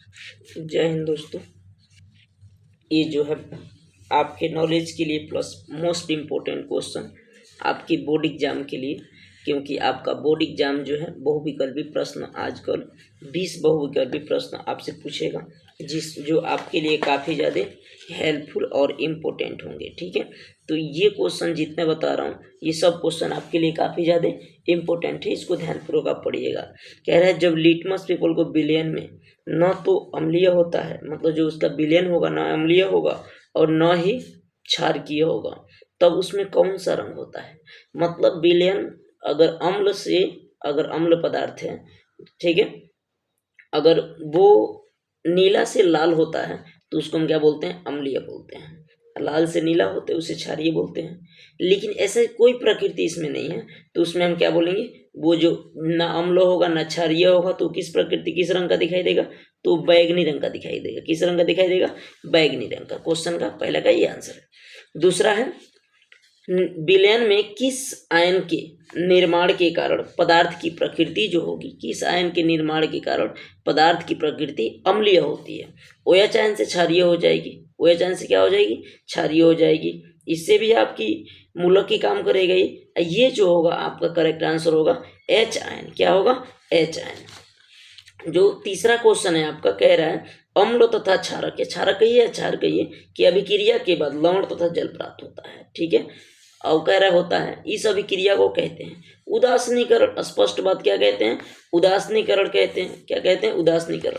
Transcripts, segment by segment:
जय हिंद दोस्तों। ये जो है आपके नॉलेज के लिए प्लस मोस्ट इम्पोर्टेंट क्वेश्चन आपकी बोर्ड एग्जाम के लिए, क्योंकि आपका बोर्ड एग्जाम जो है बहुविकल्पी प्रश्न आजकल 20 बहुविकल्पी प्रश्न आपसे पूछेगा, जो आपके लिए काफ़ी ज़्यादा हेल्पफुल और इम्पोर्टेंट होंगे। ठीक है, तो ये क्वेश्चन जितने बता रहा हूँ ये सब क्वेश्चन आपके लिए काफ़ी ज़्यादा इम्पोर्टेंट है, इसको ध्यानपूर्वक आप पढ़िएगा। कह रहा है जब लिटमस पेपर को विलयन में न तो अम्लीय होता है, मतलब जो उसका विलयन होगा ना अम्लीय होगा और न ही क्षारकीय होगा, तब उसमें कौन सा रंग होता है। मतलब विलयन अगर अम्ल पदार्थ है, ठीक है, अगर वो नीला से लाल होता है तो उसको हम क्या बोलते हैं, अम्लीय बोलते हैं। लाल से नीला होते हैं उसे क्षारीय बोलते हैं। लेकिन ऐसे कोई प्रकृति इसमें नहीं है तो उसमें हम क्या बोलेंगे, वो जो ना अम्ल होगा ना क्षारीय होगा तो किस प्रकृति किस रंग का दिखाई देगा, तो बैगनी रंग का दिखाई देगा। किस रंग का दिखाई देगा, बैगनी रंग का। क्वेश्चन का पहला का ये आंसर है। दूसरा है विलयन में किस आयन के निर्माण के कारण पदार्थ की प्रकृति जो होगी, किस आयन के निर्माण के कारण पदार्थ की प्रकृति अम्लीय होती है। OH आयन से क्षारीय हो जाएगी, OH आयन से क्या हो जाएगी, क्षारीय हो जाएगी। इससे भी आपकी मूलक की काम करेगा ये जो होगा आपका करेक्ट आंसर होगा H आयन। क्या होगा, H आयन। जो तीसरा क्वेश्चन है आपका कह रहा है अम्ल तथा क्षारक, क्षारक कहिए क्षार कहिए कि अभिक्रिया के बाद लवण तथा जल प्राप्त होता है। ठीक है, और कह रहा होता है इस अभिक्रिया को कहते हैं उदासीनीकरण। स्पष्ट बात, क्या कहते हैं, उदासीनीकरण कहते हैं। क्या कहते हैं, उदासीनीकरण।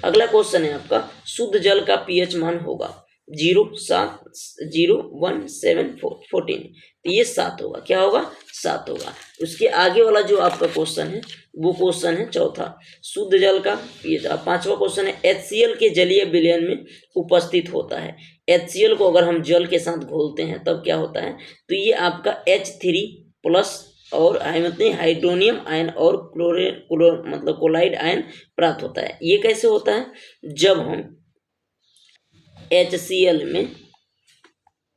अगला क्वेश्चन है आपका शुद्ध जल का pH मान होगा 0.714, तो ये 7 होगा। क्या होगा, 7 होगा। उसके आगे वाला जो आपका क्वेश्चन है वो क्वेश्चन है चौथा, शुद्ध जल का pH। पांचवा क्वेश्चन है HCl के जलीय विलयन में उपस्थित होता है। HCl को अगर हम जल के साथ घोलते हैं तब क्या होता है, तो ये आपका H3+ और हाइड्रोनियम आयन और मतलब क्लोराइड आयन प्राप्त होता है। ये कैसे होता है, जब हम HCl में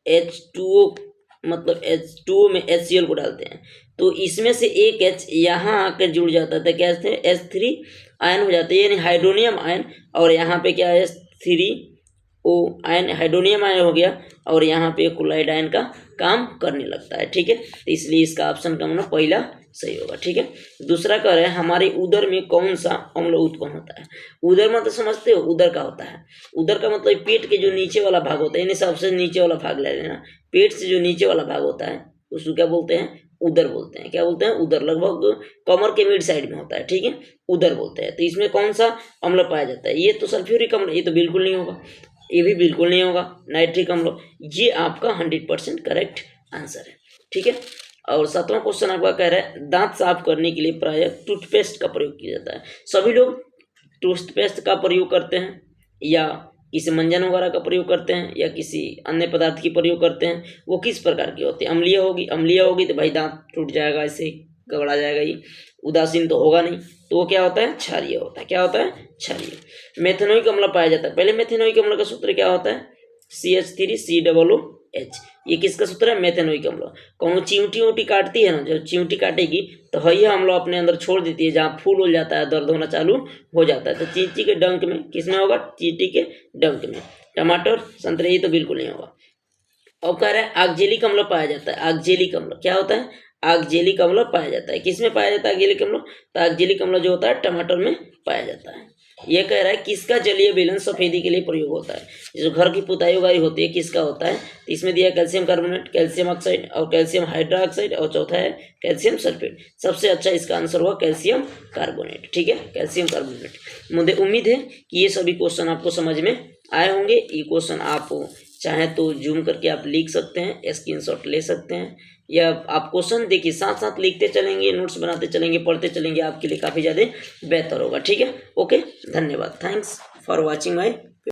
H2O मतलब H2O में HCl को डालते हैं तो इसमें से एक H यहाँ आकर जुड़ जाता था, क्या है, H3 आयन हो जाता है, यानी हाइड्रोनियम आयन। और यहाँ पे क्या है, H3O आयन, हाइड्रोनियम आयन हो गया और यहाँ पे क्लोराइड आयन का काम करने लगता है। ठीक है, तो इसलिए इसका ऑप्शन का मतलब पहला सही होगा। ठीक है, दूसरा कह रहे हैं हमारे उदर में कौन सा अम्ल उत्पन्न होता है। उदर मतलब समझते हो, उदर का होता है, उदर का मतलब पेट के जो नीचे वाला भाग होता है, यानी सबसे नीचे वाला भाग ले लेना, पेट से जो नीचे वाला भाग होता है उसको क्या बोलते हैं, उदर बोलते हैं। क्या बोलते हैं, उदर। लगभग कमर के मिड साइड में होता है। ठीक है, उदर बोलते हैं। तो इसमें कौन सा अम्ल पाया जाता है, ये तो सल्फ्यूरिक अम्ल, ये तो बिल्कुल नहीं होगा, ये भी बिल्कुल नहीं होगा, नाइट्रिक अम्ल। ये आपका 100% करेक्ट आंसर है। ठीक है, और सातवां क्वेश्चन आपका कह रहा है दांत साफ करने के लिए प्रायः टूथपेस्ट का प्रयोग किया जाता है। सभी लोग टूथपेस्ट का प्रयोग करते हैं या किसी मंजन वगैरह का प्रयोग करते हैं या किसी अन्य पदार्थ की प्रयोग करते हैं। वो किस प्रकार की होती है, अम्लीय होगी। अम्लीय होगी तो भाई दांत टूट जाएगा, ऐसे गबड़ा जाएगा। ये उदासीन तो होगा नहीं, तो वो क्या होता है, क्षारीय होता है। क्या होता है, क्षारीय। मेथेनोइक अम्ल पाया जाता है। पहले मेथेनोइक अम्ल का सूत्र क्या होता है, CH3COOH। ये किसका सूत्र है, मेथेनोइक अम्ल। कौन चींटी ऊँटी काटती है ना, जब चींटी काटेगी तो वही अम्ल अपने अंदर छोड़ देती है, जहाँ फूल हो जाता है, दर्द होना चालू हो जाता है, तो चींटी के डंक में, किसमें होगा, चींटी के डंक में। टमाटर संतरे ये तो बिल्कुल नहीं होगा। अब कह रहा है आक्जेलिक अम्ल पाया जाता है। आक्जेलिक अम्ल क्या होता है, आक्जेलिक अम्ल पाया जाता है। किसमें पाया जाता है आक्जेलिक अम्ल, तो आक्जेलिक अम्ल जो होता है टमाटर में पाया जाता है। ये कह रहा है किसका जलीय विलयन सफेदी के लिए प्रयोग होता है। जो घर की पुताई उगाई होती है किसका होता है, तो इसमें दिया कैल्शियम कार्बोनेट, कैल्शियम ऑक्साइड और कैल्शियम हाइड्रोक्साइड, और चौथा है कैल्शियम सल्फेट। सबसे अच्छा इसका आंसर हुआ कैल्शियम कार्बोनेट। ठीक है, कैल्शियम कार्बोनेट। मुझे उम्मीद है कि ये सभी क्वेश्चन आपको समझ में आए होंगे। ये क्वेश्चन आप चाहे तो जूम करके आप लिख सकते हैं, स्क्रीनशॉट ले सकते हैं, या आप क्वेश्चन देखिए साथ साथ लिखते चलेंगे, नोट्स बनाते चलेंगे, पढ़ते चलेंगे, आपके लिए काफ़ी ज़्यादा बेहतर होगा। ठीक है, ओके, धन्यवाद। Thanks for watching my